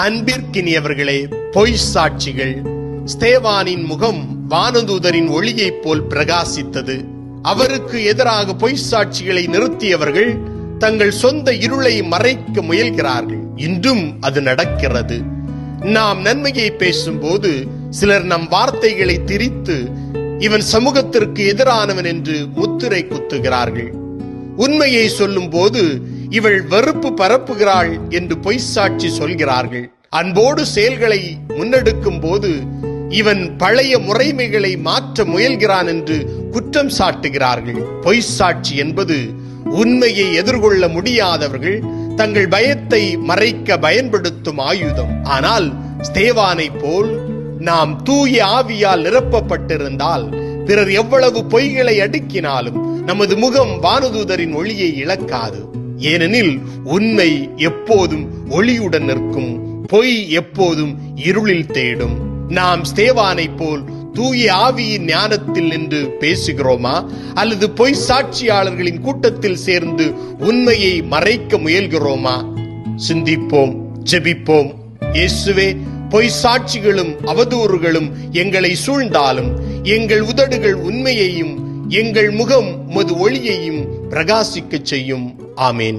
அன்பிற்கினியவர்களே, பொய் சாட்சிகள். ஸ்தேவானின் முகம் வானதூதரின் ஒளியைப் போல் பிரகாசித்தது. அவருக்கு எதிராக பொய் சாட்சிகளை நிறுத்தியவர்கள் தங்கள் சொந்த இருளை மறைக்க முயல்கிறார்கள். இன்றும் அது நடக்கிறது. நாம் நன்மையை பேசும்போது சிலர் நம் வார்த்தைகளை திரித்து இவன் சமூகத்திற்கு எதிரானவன் என்று முத்திரை குத்துகிறார்கள். உண்மையை சொல்லும் போது இவள் வெறுப்பு பரப்புகிறாள் என்று பொய் சாட்சி சொல்கிறார்கள். அன்போடு செயல்களை முன்னெடுக்கும் போது இவன் பழைய முறைமைகளை மாற்ற முயல்கிறான் என்று குற்றம் சாட்டுகிறார்கள். பொய் சாட்சி என்பது உண்மையை எதிர்கொள்ள முடியாதவர்கள் தங்கள் பயத்தை மறைக்க பயன்படுத்தும் ஆயுதம். ஆனால் ஸ்தேவானை போல் நாம் தூய ஆவியால் நிரப்பப்பட்டிருந்தால் பிறர் எவ்வளவு பொய்களை அடுக்கினாலும் நமது முகம் வானதூதரின் ஒளியை இழக்காது. ஏனெனில் உண்மை எப்போதும் ஒளியுடன் நிற்கும், பொய் எப்போதும் இருளில் தேடும். நாம் ஸ்தேவானை போல் தூய ஆவியின் ஞானத்தில் நின்று பேசுகிறோமா, அல்லது பொய் சாட்சியாளர்களின் கூட்டத்தில் சேர்ந்து உண்மையை மறைக்க முயல்கிறோமா? சிந்திப்போம், ஜெபிப்போம். இயேசுவே, பொய் சாட்சிகளும் அவதூறுகளும் எங்களை சூழ்ந்தாலும் எங்கள் உதடுகள் உண்மையையும் எங்கள் முகம் உமது ஒளியையும் பிரகாசிக்க செய்யும். ஆமேன்.